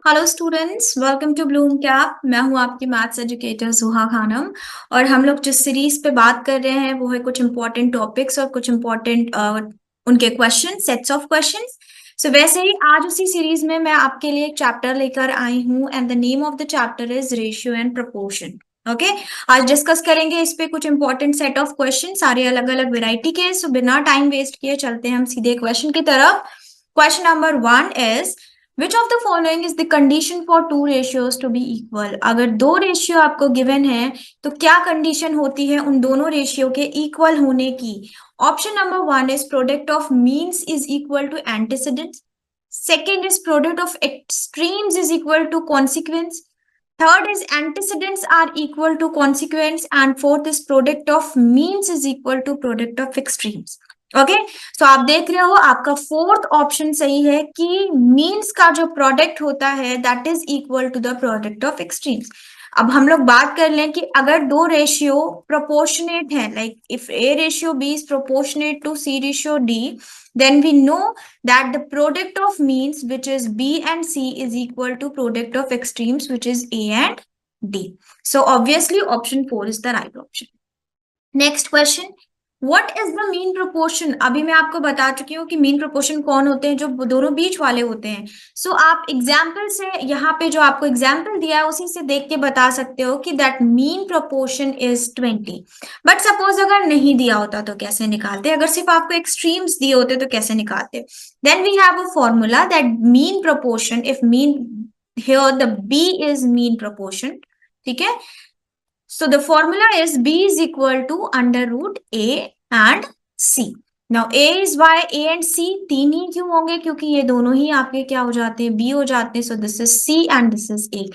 Hello students, welcome to Bloom Cap. मैं हूं आपकी मैथ्स एजुकेटर सुहा खानम। और हम लोग जिस सीरीज पे बात कर रहे हैं वो है कुछ इंपॉर्टेंट टॉपिक्स और कुछ इंपॉर्टेंट उनके क्वेश्चन, सेट्स ऑफ क्वेश्चंस। सो वैसे ही आज उसी सीरीज में मैं आपके लिए एक चैप्टर लेकर आई हूं and the name of the chapter is ratio and proportion. Okay, आज डिस्कस करेंगे इस पे कुछ इंपॉर्टेंट सेट ऑफ क्वेश्चन, सारे अलग अलग वेराइटी के। सो बिना टाइम वेस्ट किए चलते हैं हम सीधे क्वेश्चन की तरफ। Question number 1 is Which of the following is the condition for two ratios to be equal? अगर दो रेशियो आपको गिवन है तो क्या कंडीशन होती है उन दोनों रेशियो के इक्वल होने की? Option number 1 is product of means is equal to antecedents. Second is product of extremes is equal to consequence. Third is antecedents are equal to consequence and fourth is product of means is equal to product of extremes. Okay, so आप देख रहे हो आपका fourth option सही है कि means का जो प्रोडक्ट होता है that is equal to the product of extremes. अब हम लोग बात कर लें कि अगर दो रेशियो प्रोपोर्शनेट है, like if a ratio b is proportionate to c ratio d, then we know that the product of means, which is b and c, is equal to product of extremes, which is a and d. So obviously option 4 is the right option. Next question, what is the mean proportion? अभी मैं आपको बता चुकी हूँ कि mean proportion कौन होते हैं, जो दोनों बीच वाले होते हैं। सो आप एग्जाम्पल से, यहाँ पे जो आपको एग्जाम्पल दिया है उसी से देख के बता सकते हो कि that mean proportion is 20। But suppose अगर नहीं दिया होता तो कैसे निकालते? अगर सिर्फ आपको एक्सट्रीम्स दिए होते तो कैसे निकालते? Then we have a formula that mean proportion, if mean here the b is mean proportion, ठीक है। So the formula is B is equal to under root A and C. Now A is why A and C तीन ही क्यों होंगे? क्योंकि ये दोनों ही आपके क्या हो जाते हैं? B हो जाते हैं. So this is C and this is A.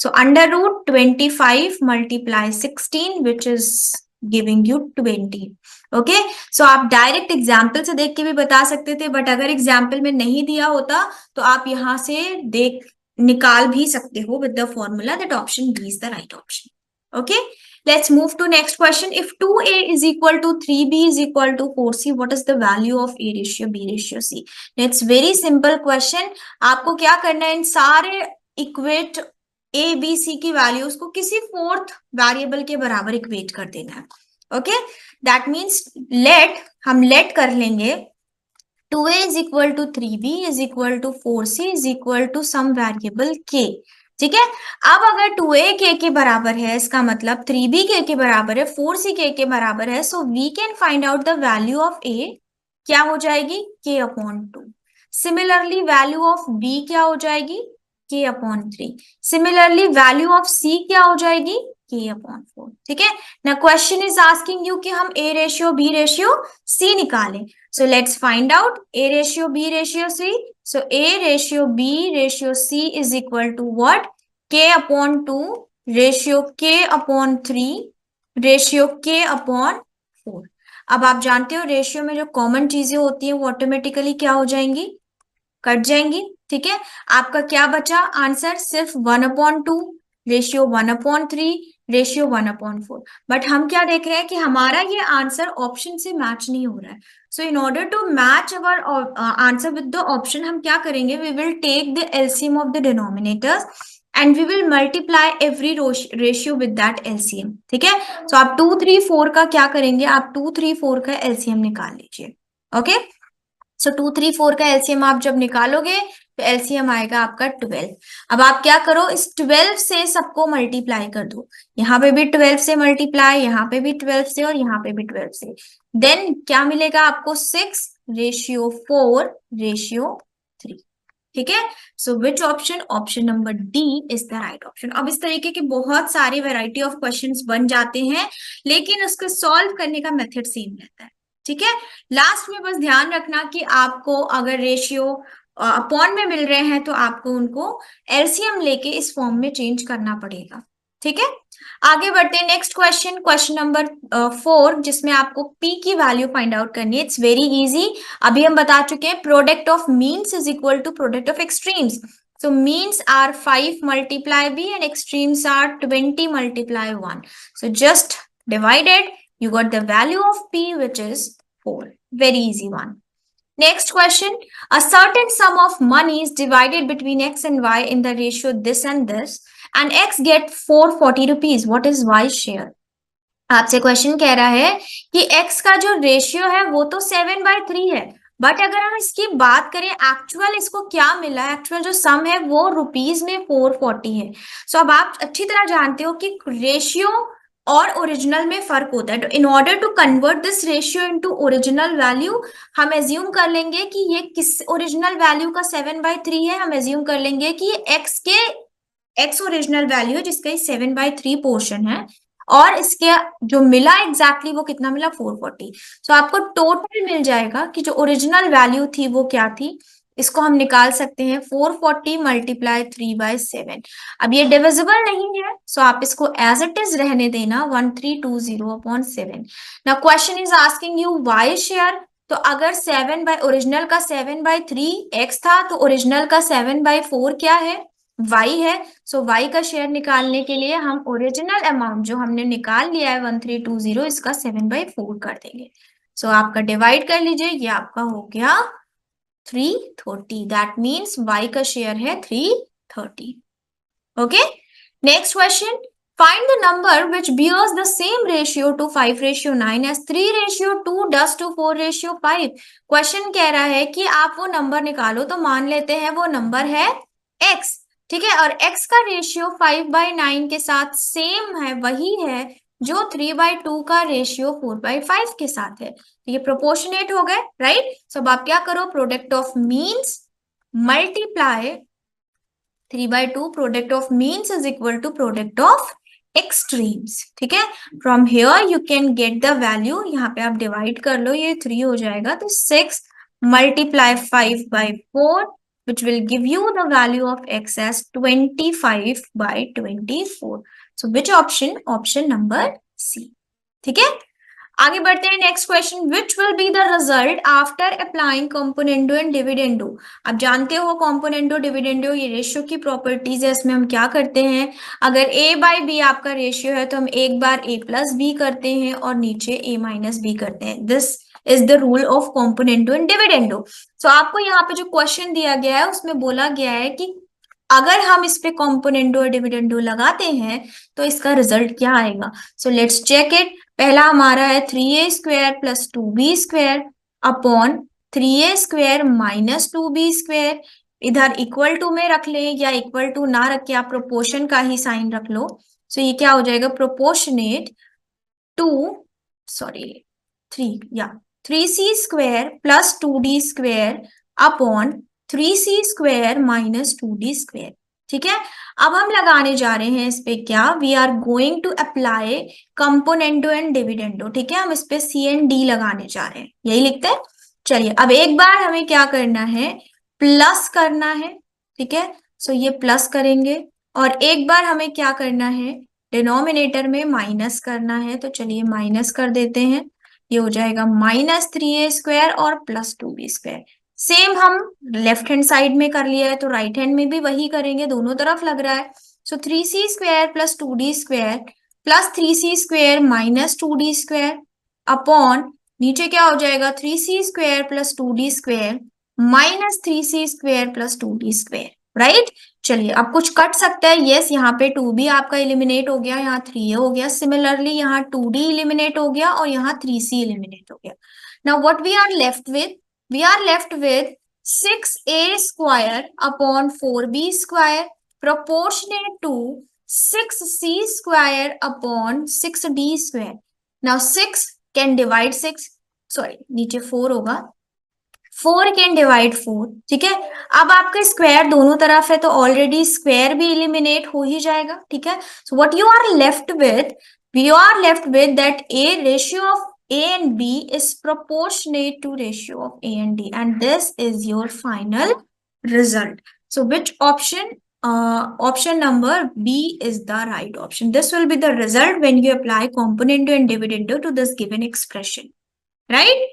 So under root 25 multiply 16 which is giving you 20. Okay, so आप डायरेक्ट एग्जाम्पल से देख के भी बता सकते थे, बट अगर एग्जाम्पल में नहीं दिया होता तो आप यहाँ से देख निकाल भी सकते हो with the formula that option B is the right option. Okay, let's move to next question. If 2a is equal to 3b is equal to 4c, what is the value of a ratio b ratio c? It's very simple question. आपको क्या करना है, इन सारे equate a b c की values को किसी fourth variable के बराबर इक्वेट कर देना है। ओके, दैट मीन्स हम लेट कर लेंगे 2a is equal to 3b is equal to 4c is equal to some variable k। ठीक है, अब अगर 2a के बराबर है, इसका मतलब 3b के बराबर है, 4c के बराबर है, so we can find out the value of a क्या हो जाएगी? k upon 2। Similarly value of b क्या हो जाएगी? k upon 3। Similarly value of c क्या हो जाएगी? k upon 4। ठीक है ना, क्वेश्चन इज आस्किंग यू कि हम a ratio b ratio c निकालें। So let's find out A ratio B ratio C. So A ratio B ratio C is equal to what? K upon 2 ratio K upon 3 ratio K upon 4. अब आप जानते हो ratio में जो common चीजें होती हैं वो ऑटोमेटिकली क्या हो जाएंगी? कट जाएंगी। ठीक है, आपका क्या बचा आंसर? सिर्फ 1/2 रेशियो 1/3 रेशियो 1/4। बट हम क्या देख रहे हैं कि हमारा ये आंसर ऑप्शन से मैच नहीं हो रहा है। So in order to match our answer with the option, हम क्या करेंगे? We will take the LCM of the denominators and we will multiply every ratio with that LCM. ठीक है, सो आप 2 3 4 का क्या करेंगे? आप 2 3 4 का एलसीएम निकाल लीजिए। ओके, सो 2 3 4 का एलसीएम आप जब निकालोगे तो एलसीएम आएगा आपका 12। अब आप क्या करो, इस 12 से सबको मल्टीप्लाई कर दो। यहाँ पे भी 12 से मल्टीप्लाई, यहाँ पे भी 12 से और यहाँ पे भी 12 से। देन क्या मिलेगा आपको? 6 रेशियो 4 रेशियो 3। ठीक है, so which option? Option number D is the right option. अब इस तरीके के बहुत सारे वेराइटी ऑफ क्वेश्चंस बन जाते हैं, लेकिन उसको सॉल्व करने का मेथड सेम रहता है। ठीक है, लास्ट में बस ध्यान रखना कि आपको अगर रेशियो अपॉन में मिल रहे हैं तो आपको उनको एलसीएम लेके इस फॉर्म में चेंज करना पड़ेगा। ठीक है, आगे बढ़ते हैं। नेक्स्ट क्वेश्चन, क्वेश्चन नंबर 4, जिसमें आपको p की वैल्यू फाइंड आउट करनी है। इट्स वेरी इजी, अभी हम बता चुके हैं product of means is equal to product of extremes. So means are 5 multiply b and extremes are 20 multiply 1. So just divided, you got the value of p which is 4. Very easy one. Next question. A certain sum of money is divided between x and y in the ratio this and this, and x get 440 rupees. What is y share? आपसे question कह रहा है कि x का जो ratio है वो तो 7/3 है, बट अगर हम इसकी बात करें एक्चुअल इसको क्या मिला है, एक्चुअल जो सम है वो रुपीज में 440 है। सो अब आप अच्छी तरह जानते हो कि रेशियो और ओरिजिनल में फर्क होता है। तो in order to convert this ratio into original value, हम एज्यूम कर लेंगे कि ये किस ओरिजिनल वैल्यू का 7/3 है। हम एज्यूम कर लेंगे कि एक्स के एक्स ओरिजिनल वैल्यू है जिसका 7/3 पोर्शन है, और इसके जो मिला एग्जैक्टली वो कितना मिला 440। सो आपको टोटल मिल जाएगा कि जो ओरिजिनल वैल्यू थी वो क्या थी। इसको हम निकाल सकते हैं 440 मल्टीप्लाई 3/7। अब ये डिविजिबल नहीं है, सो आप इसको एज इट इज रहने देना 1320/7। Now question is asking you y share. तो अगर 7/ओरिजिनल का 7/3 एक्स था, तो ओरिजिनल का 7/4 क्या है, y है। सो y का शेयर निकालने के लिए हम ओरिजिनल अमाउंट जो हमने निकाल लिया है 1320, इसका 7/4 कर देंगे। सो आपका डिवाइड कर लीजिए, ये आपका हो गया 330। दैट मीन्स y का शेयर है 330। Okay, next question. Find the number which bears the same ratio to 5/9 as 3/2 does to 4/5। Question कह रहा है कि आप वो नंबर निकालो, तो मान लेते हैं वो नंबर है x, ठीक है, और x का रेशियो 5/9 के साथ सेम है, वही है जो 3/2 का रेशियो 4/5 के साथ है। तो ये प्रोपोर्शनेट हो गए, राइट। सो अब आप क्या करो, product of means multiply 3/2, product of means is equal to product of extremes, ठीक है। From here you can get the value, यहाँ पे आप डिवाइड कर लो, ये 3 हो जाएगा, तो 6 multiply 5/4 which will give you the value of x as 25/24। so which option? Option number C, ठीक है। आगे बढ़ते हैं, next question. Which will be the result after applying componendo and dividendo. आप जानते हो कॉम्पोनेंडो डिविडेंडो ये रेशियो की प्रॉपर्टीज है। इसमें हम क्या करते हैं, अगर a/b आपका रेशियो है तो हम एक बार a+b करते हैं और नीचे a-b करते हैं। This is the rule of componendo and dividendo. So आपको यहाँ पे जो क्वेश्चन दिया गया है उसमें बोला गया है कि अगर हम इस पे कॉम्पोनेंडो और डिविडेंडो लगाते हैं तो इसका रिजल्ट क्या आएगा। So let's check it. पहला हमारा है 3a² + 2b² upon 3a² - 2b²। इधर इक्वल टू में रख लें या इक्वल टू ना रख के आप प्रोपोर्शन का ही साइन रख लो। सो ये क्या हो जाएगा, proportionate to 3c² + 2d² upon 3c² - 2d², ठीक है। अब हम लगाने जा रहे हैं इस पे क्या, we are going to apply componendo and dividendo, ठीक है। हम इस पे C and D लगाने जा रहे हैं, यही लिखते हैं। चलिए अब एक बार हमें क्या करना है, प्लस करना है, ठीक है। सो ये प्लस करेंगे, और एक बार हमें क्या करना है, डिनोमिनेटर में माइनस करना है। तो चलिए माइनस कर देते हैं, ये हो जाएगा -3a² और +2b²। सेम हम लेफ्ट हैंड साइड में कर लिया है, तो राइट हैंड में भी वही करेंगे, दोनों तरफ लग रहा है। सो 3c² + 2d² + 3c² - 2d² upon नीचे क्या हो जाएगा, 3c² + 2d² - 3c² + 2d², right. चलिए अब कुछ कट सकता है, यस, यहाँ पे 2b आपका इलिमिनेट हो गया, यहाँ 3a हो गया। सिमिलरली यहाँ 2d इलिमिनेट हो गया और यहाँ 3c इलिमिनेट हो गया। Now what we are left with, we are left with 6a² upon 4b² proportionate to 6c² upon 6d²। Now 6 can divide 6, sorry नीचे 4 होगा, 4 कैन डिवाइड 4, ठीक है। अब आपका स्क्वायर दोनों तरफ है तो ऑलरेडी स्क्वायर भी इलिमिनेट हो ही जाएगा, ठीक है। So what you are left with, we are left with that a ratio of a and b is proportionate to ratio of a and d, and this is your final result. So which option, option number B is the right option. This will be the result when you apply componendo and dividendo to this given expression, right?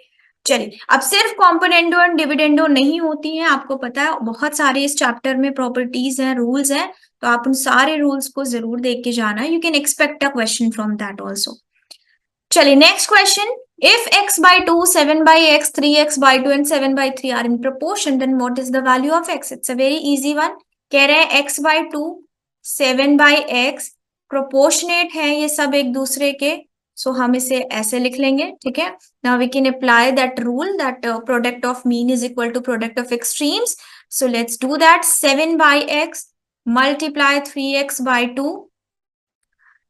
चलिए अब सिर्फ componendo and dividendo नहीं होती हैं, आपको पता है बहुत सारे इस चैप्टर में प्रॉपर्टीज हैं, रूल्स हैं, तो आप उन सारे रूल्स को जरूर देख के जाना। You can expect a question from that also. चलिए next question. If x by 2, 7 by x, 3x by 2 and 7 by 3 are in proportion, then what is the value of x? It's a very easy one. कह रहे हैं x by 2, 7 by x proportionate है ये सब एक दूसरे के, सो हम इसे ऐसे लिख लेंगे, ठीक है. Now we can apply that rule that product of mean is equal to product of extremes. So let's do that. 7 by x multiply 3x by 2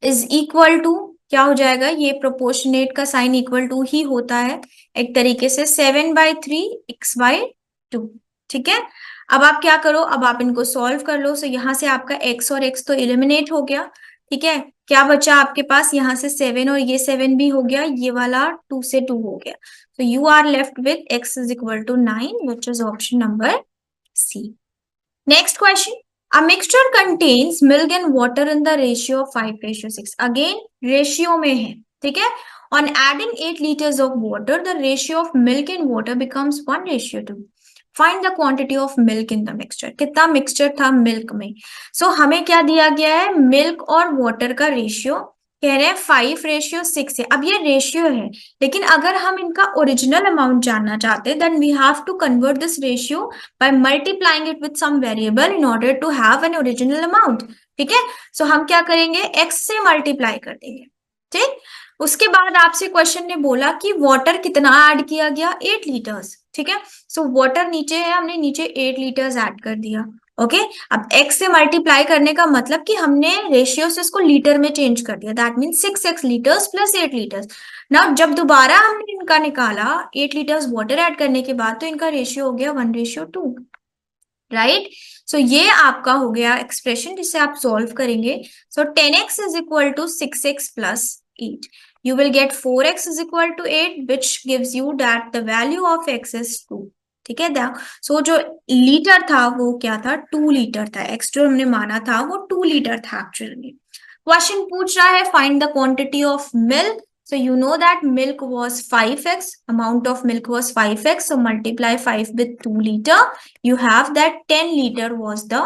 is equal to, क्या हो जाएगा, ये प्रोपोर्शनेट का साइन इक्वल टू ही होता है एक तरीके से, 7/3 x/2, ठीक है. अब आप क्या करो, अब आप इनको सॉल्व कर लो. सो यहाँ से आपका x और x तो एलिमिनेट हो गया, ठीक है. क्या बचा आपके पास, यहाँ से 7 और ये 7 भी हो गया, ये वाला 2 से 2 हो गया. तो you are left with x is equal to 9, which is option number C. Next question. A mixture contains milk and water in the ratio of 5:6. Again, ratio में है, ठीक है. On adding 8 liters of water, the ratio of milk and water becomes 1:2. Find the quantity of milk in the mixture. कितना mixture था milk में. So हमें क्या दिया गया है, milk और water का ratio कह रहे हैं 5:6 है. अब ये रेशियो है, लेकिन अगर हम इनका ओरिजिनल अमाउंट जानना चाहते हैं, then we have to convert this ratio by multiplying it with some variable in order to have an original amount, ठीक है. सो हम क्या करेंगे, x से मल्टीप्लाई कर देंगे, ठीक. उसके बाद आपसे क्वेश्चन ने बोला कि वाटर कितना ऐड किया गया, 8 लीटर्स, ठीक है. सो वाटर नीचे है, हमने नीचे 8 लीटर्स ऐड कर दिया, ओके. अब x से मल्टीप्लाई करने का मतलब कि हमने रेशियो से इसको लीटर में चेंज कर दिया, that mean 6x litres plus 8 litres. Now जब दोबारा हमने इनका निकाला 8 लीटर्स वाटर ऐड करने के बाद, तो इनका रेशियो हो गया 1:2, राइट. सो ये आपका हो गया एक्सप्रेशन जिसे आप सॉल्व करेंगे. So 10x is equal to 6x plus 8. You will get 4x is equal to 8, which gives you that the value of x is 2. ठीक है. सो जो लीटर था वो क्या था, 2 लीटर था. x जो हमने माना था वो 2 लीटर था एक्चुअली. क्वेश्चन पूछ रहा है find the quantity of milk. So you know that milk was 5x, amount of milk was 5x, so multiply 5 with 2 liter, you have that 10 liter was the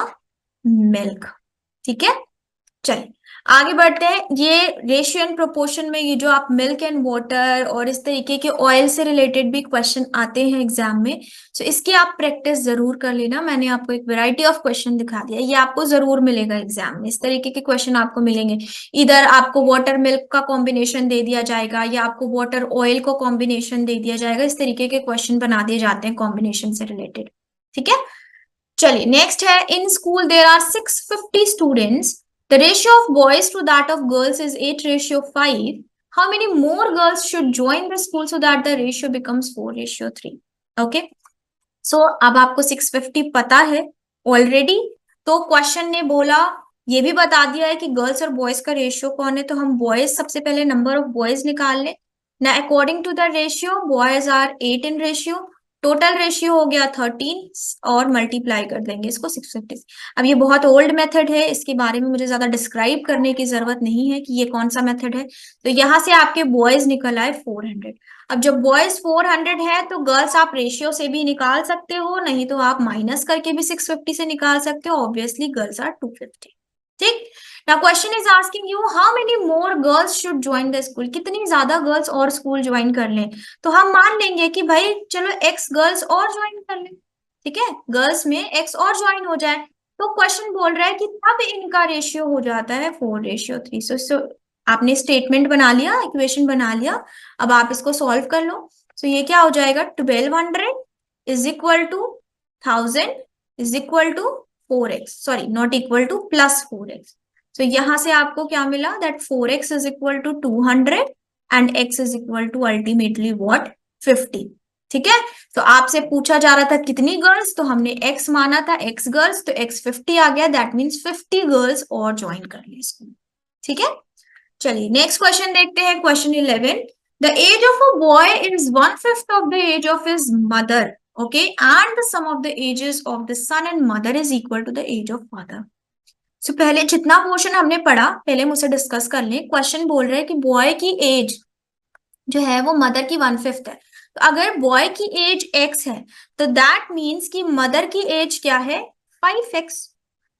milk. ठीक है. चलिए आगे बढ़ते हैं. ये रेशियो एंड प्रोपोर्शन में ये जो आप मिल्क एंड वाटर और इस तरीके के ऑयल से रिलेटेड भी क्वेश्चन आते हैं एग्जाम में, सो इसकी आप प्रैक्टिस जरूर कर लेना. मैंने आपको एक वैरायटी ऑफ क्वेश्चन दिखा दिया, ये आपको जरूर मिलेगा एग्जाम में. इस तरीके के क्वेश्चन आपको मिलेंगे. इधर आपको वाटर मिल्क का कॉम्बिनेशन दे दिया जाएगा, या आपको वाटर ऑयल को कॉम्बिनेशन दे दिया जाएगा. इस तरीके के क्वेश्चन बना दिए जाते हैं कॉम्बिनेशन से रिलेटेड, ठीक है. चलिए नेक्स्ट है, in school there are 650 students. The ratio of boys to that of girls is 8:5. How many more girls should join the school so that the ratio becomes 4:3? Okay. So अब आपको 650 पता है already. तो question ने बोला, ये भी बता दिया है कि गर्ल्स और बॉयज का रेशियो कौन है. तो हम बॉयज सबसे पहले नंबर ऑफ बॉयज निकाल लें ना. According to the ratio boys are 8 in ratio, total ratio हो गया 13 और मल्टीप्लाई कर देंगे इसको 650 से. अब ये बहुत ओल्ड मेथड है, इसके बारे में मुझे ज्यादा डिस्क्राइब करने की जरूरत नहीं है कि ये कौन सा मेथड है. तो यहाँ से आपके बॉयज निकल आए 400. अब जब बॉयज 400 है तो गर्ल्स आप रेशियो से भी निकाल सकते हो, नहीं तो आप माइनस करके भी 650 से निकाल सकते हो. ऑब्वियसली गर्ल्स आर 250, ठीक. Now question is asking you how many more girls should join the school. कितनी ज्यादा गर्ल्स और स्कूल ज्वाइन कर लें. तो हम मान लेंगे कि भाई चलो एक्स गर्ल्स और ज्वाइन कर लें, ठीक है. गर्ल्स में एक्स और ज्वाइन हो जाए. तो क्वेश्चन बोल रहा है कि तब इनका रेशियो हो जाता है 4:3. सो आपने स्टेटमेंट बना लिया, इक्वेशन बना लिया. अब आप इसको सॉल्व कर लो. सो ये क्या हो जाएगा, 1200 is equal to 1000 is equal to 4x, sorry not equal to, plus 4x. तो यहां से आपको क्या मिला, that 4x is equal to 200 and x is equal to ultimately what, 50. ठीक है. तो आपसे पूछा जा रहा था कितनी गर्ल्स, तो हमने x माना था, x गर्ल्स, तो x 50 आ गया, दैट मीन्स 50 गर्ल्स और ज्वाइन कर ली स्कूल. ठीक है. चलिए नेक्स्ट क्वेश्चन देखते हैं. Question 11. The age of a boy is 1/5 of the age of his mother, okay, and the sum of the ages of the son and mother is equal to the age of father. So पहले जितना portion हमने पढ़ा पहले मुझसे discuss कर लें. Question बोल रहे हैं कि बॉय की एज जो है वो मदर की 1/5 है. तो अगर बॉय की एज x है तो दैट मीन्स कि मदर की एज क्या है, 5x.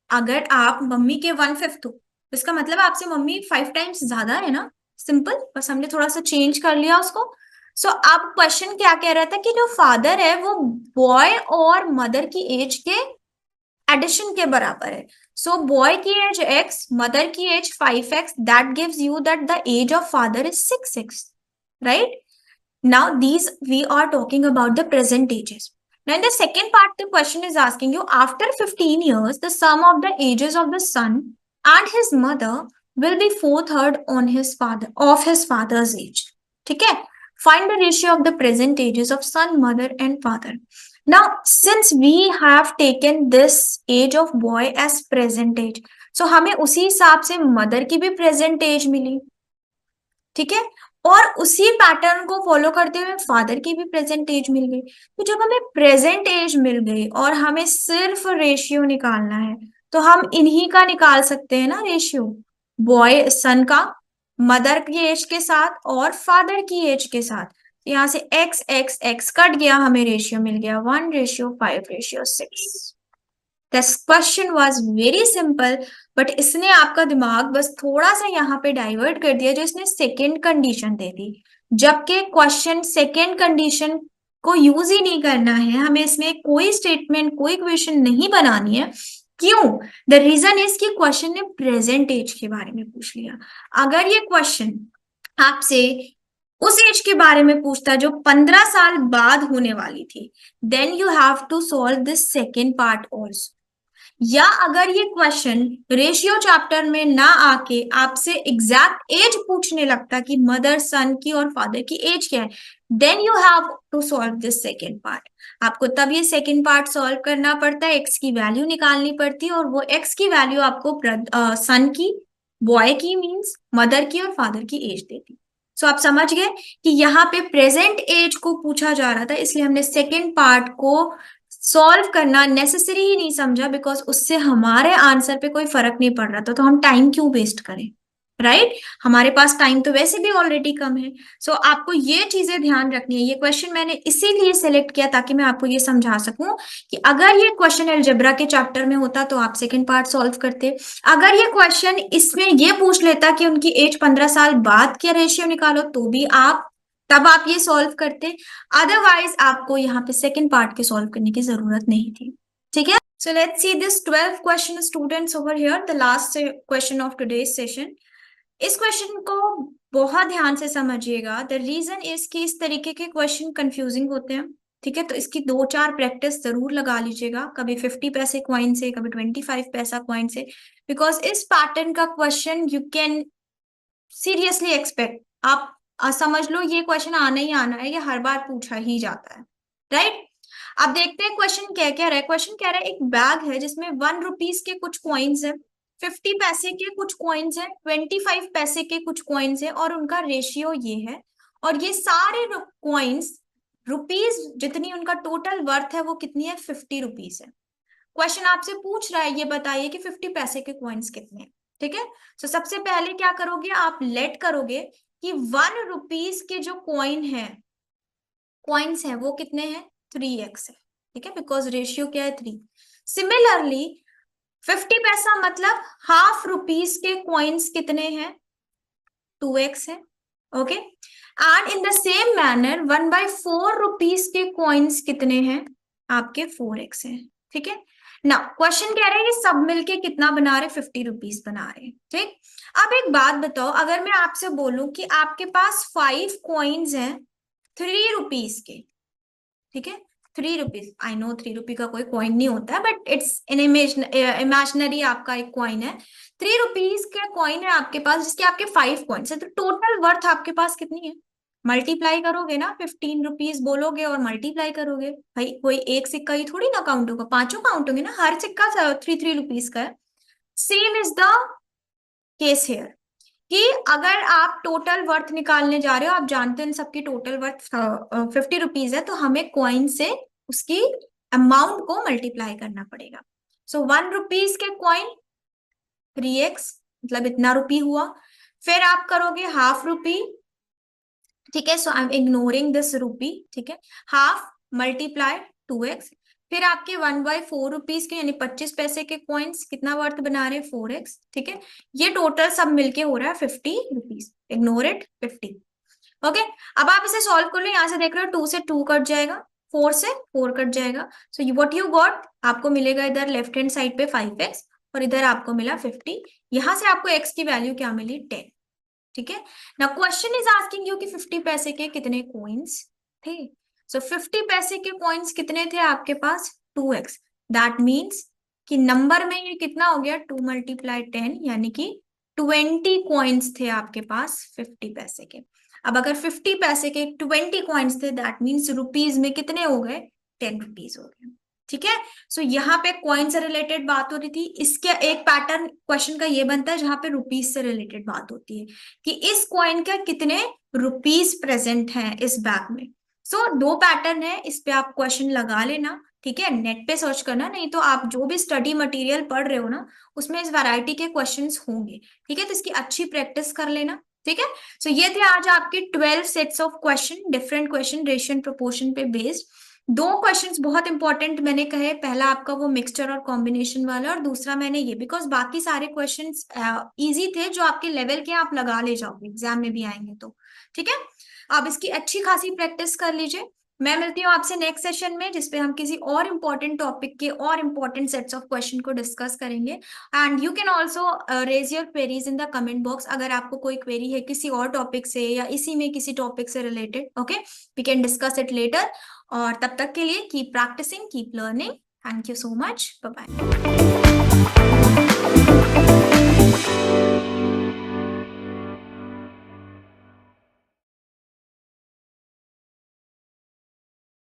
अगर आप मम्मी के 1/5 हो तो इसका मतलब आपसे मम्मी 5 टाइम्स ज्यादा है ना. सिंपल, बस हमने थोड़ा सा चेंज कर लिया उसको. सो अब क्वेश्चन क्या कह रहा था कि जो फादर है वो बॉय और मदर की एज के एडिशन के बराबर है. सो बॉय की एज x, मदर की age 5x, that gives you that the age of father is 6x, right? Now these we are talking about the present ages. Now in the second part the question is asking you, after 15 years the sum of the ages of the son and his mother will be four-third on his father of his father's age. ठीक है? Find the ratio of the present ages of son, mother and father. Now since we have taken this age of boy as present age, so हमें उसी हिसाब से mother की भी present as मिली. ठीक है? और उसी पैटर्न को फॉलो करते हुए फादर की भी प्रेजेंट एज मिल गई. तो जब हमें प्रेजेंट एज मिल गई और हमें सिर्फ रेशियो निकालना है, तो हम इन्हीं का निकाल सकते हैं ना रेशियो, बॉय सन का मदर की एज के साथ और फादर की एज के साथ. तो यहाँ से एक्स एक्स एक्स कट गया, हमें रेशियो मिल गया 1:5:6. This question was very simple, but इसने आपका दिमाग बस थोड़ा सा यहाँ पे डाइवर्ट कर दिया, जो इसने सेकेंड कंडीशन दे दी, जबकि क्वेश्चन सेकेंड कंडीशन को यूज ही नहीं करना है. हमें इसमें कोई स्टेटमेंट, कोई क्वेश्चन नहीं बनानी है. क्यों? द रीजन इज कि क्वेश्चन ने प्रेजेंट एज के बारे में पूछ लिया. अगर ये क्वेश्चन आपसे उस एज के बारे में पूछता जो 15 साल बाद होने वाली थी, then you have to solve this second part also. या अगर ये क्वेश्चन रेशियो चैप्टर में ना आके आपसे एग्जैक्ट एज पूछने लगता कि मदर सन की और फादर की एज क्या है, then you have to solve this second part. आपको तब ये सेकेंड पार्ट सॉल्व करना पड़ता है, एक्स की वैल्यू निकालनी पड़ती है, और वो एक्स की वैल्यू आपको सन की, बॉय की मीन्स मदर की और फादर की एज देती. सो आप समझ गए कि यहाँ पे प्रेजेंट एज को पूछा जा रहा था, इसलिए हमने सेकेंड पार्ट को सॉल्व करना नेसेसरी ही नहीं समझा, बिकॉज उससे हमारे आंसर पे कोई फर्क नहीं पड़ रहा था. तो हम टाइम क्यों वेस्ट करें, राइट? हमारे पास टाइम तो वैसे भी ऑलरेडी कम है. सो आपको ये चीजें ध्यान रखनी है. ये क्वेश्चन मैंने इसीलिए सेलेक्ट किया ताकि मैं आपको ये समझा सकूं कि अगर ये क्वेश्चन अलजेब्रा के चैप्टर में होता तो आप सेकेंड पार्ट सॉल्व करते. अगर ये क्वेश्चन इसमें ये पूछ लेता कि उनकी एज 15 साल बाद क्या रेशियो निकालो, तो भी तब आप ये सॉल्व करते. अदरवाइज आपको यहाँ पे सेकेंड पार्ट के सॉल्व करने की जरूरत नहीं थी. ठीक है? So let's see this 12th question students over here, the last question of today's session. इस क्वेश्चन को बहुत ध्यान से समझिएगा. द रीजन इज कि इस तरीके के क्वेश्चन कंफ्यूजिंग होते हैं. ठीक है? तो इसकी 2-4 प्रैक्टिस जरूर लगा लीजिएगा, कभी 50 पैसे कॉइन से, कभी 25 पैसा कॉइन से, बिकॉज इस पैटर्न का question you can seriously expect. आप समझ लो ये क्वेश्चन आना ही आना है, ये हर बार पूछा ही जाता है, राइट? अब देखते हैं क्वेश्चन क्या कह रहा है. क्वेश्चन कह रहा है एक बैग है जिसमें 1 रुपीज के कुछ कॉइन्स है, 50 पैसे के कुछ कॉइन्स है, 25 पैसे के कुछ कॉइन्स है, और उनका रेशियो ये है. और ये सारे कॉइन्स रुपीज जितनी उनका टोटल वर्थ है वो कितनी है, 50 रुपीज है. क्वेश्चन आपसे पूछ रहा है ये बताइए कि 50 पैसे के कॉइन्स कितने हैं. ठीक है? तो सबसे पहले क्या करोगे, आप लेट करोगे कि 1 रुपीज के जो कॉइन्स है वो कितने हैं, 3x है. ठीक है? बिकॉज रेशियो क्या है, 3. सिमिलरली 50 पैसा मतलब हाफ रुपीज के कॉइन्स कितने हैं, 2x है. Okay? And in the same manner 1/4 rupees के कॉइन्स कितने हैं, आपके 4x है. ठीक है? ना क्वेश्चन कह रहे हैं कि सब मिलके कितना बना रहे, 50 रुपीज बना रहे. ठीक? अब एक बात बताओ, अगर मैं आपसे बोलूं कि आपके पास 5 कॉइन्स हैं 3 रुपीज के. ठीक है? 3 रुपीज, आई नो 3 रुपी का कोई कॉइन नहीं होता है, बट इट्स इन इमेजिनरी आपका एक कॉइन है. 3 रुपीज का कॉइन है आपके पास जिसके आपके 5 कॉइन्स है, तो टोटल वर्थ आपके पास कितनी है, मल्टीप्लाई करोगे ना, 15 रुपीज बोलोगे और मल्टीप्लाई करोगे. भाई कोई एक सिक्का ही थोड़ी ना काउंट होगा, पांचों काउंट होंगे ना, हर सिक्का 3 रुपीज का है. Same is the case hair, कि अगर आप टोटल वर्थ निकालने जा रहे हो, आप जानते हैं सबकी टोटल वर्थ 50 रुपीज है, तो हमें कॉइन से उसकी अमाउंट को मल्टीप्लाई करना पड़ेगा. सो 1 रुपीज के कॉइन 3x मतलब इतना रुपी हुआ. फिर आप करोगे हाफ रुपी. ठीक है? सो आई एम इग्नोरिंग दिस रुपी. ठीक है? Half multiply 2x. फिर आपके 1/4 रुपीज के यानी 25 पैसे के कॉइन्स कितना वर्थ बना रहे हैं, 4x. ठीक है? ये टोटल सब मिलके हो रहा है 50 रुपीज. Ignore it, 50. ओके, अब आप इसे सॉल्व कर लो। यहाँ से देख रहे हो 2 से 2 कट जाएगा, 4 से 4 कट जाएगा। सो व्हाट यू गॉट, आपको मिलेगा इधर लेफ्ट हैंड साइड पे 5x और इधर आपको मिला 50। यहाँ से आपको x की वैल्यू क्या मिली, 10। ठीक है, now question is asking you कि 50 पैसे के कितने कॉइन्स थे। सो 50 पैसे के कॉइन्स कितने थे आपके पास, 2x। दैट मीन्स कि नंबर में ये कितना हो गया, 2 मल्टीप्लाई 10, यानी कि 20 कॉइन्स थे आपके पास 50 पैसे के। अब अगर 50 पैसे के 20 कॉइन्स थे, दैट मीन्स रुपीज में कितने हो गए, 10 रुपीज हो गए। ठीक है, सो यहाँ पे कॉइन से रिलेटेड बात हो रही थी। इसके एक पैटर्न क्वेश्चन का ये बनता है जहां पे रुपीज से रिलेटेड बात होती है कि इस कॉइन के कितने रुपीज प्रेजेंट हैं इस बैग में। सो दो पैटर्न है, इस पे आप क्वेश्चन लगा लेना। ठीक है, नेट पे सर्च करना, नहीं तो आप जो भी स्टडी मटेरियल पढ़ रहे हो ना, उसमें इस वैरायटी के क्वेश्चंस होंगे। ठीक है, तो इसकी अच्छी प्रैक्टिस कर लेना। ठीक है, सो ये थे आज आपके 12 sets of question, different question ratio and proportion पे बेस्ड। दो क्वेश्चंस बहुत इंपॉर्टेंट मैंने कहे, पहला आपका वो मिक्सचर और कॉम्बिनेशन वाला, और दूसरा मैंने ये, बिकॉज बाकी सारे क्वेश्चंस इजी थे जो आपके लेवल के आप लगा ले जाओगे, एग्जाम में भी आएंगे तो। ठीक है, आप इसकी अच्छी खासी प्रैक्टिस कर लीजिए। मैं मिलती हूँ आपसे नेक्स्ट सेशन में, जिसपे हम किसी और इम्पोर्टेंट टॉपिक के और इम्पोर्टेंट सेट्स ऑफ क्वेश्चन को डिस्कस करेंगे। And you can also raise your queries in the comment box, अगर आपको कोई क्वेरी है किसी और टॉपिक से या इसी में किसी टॉपिक से related. Okay, we can discuss it later. और तब तक के लिए keep practicing, keep learning. Thank you so much, bye bye.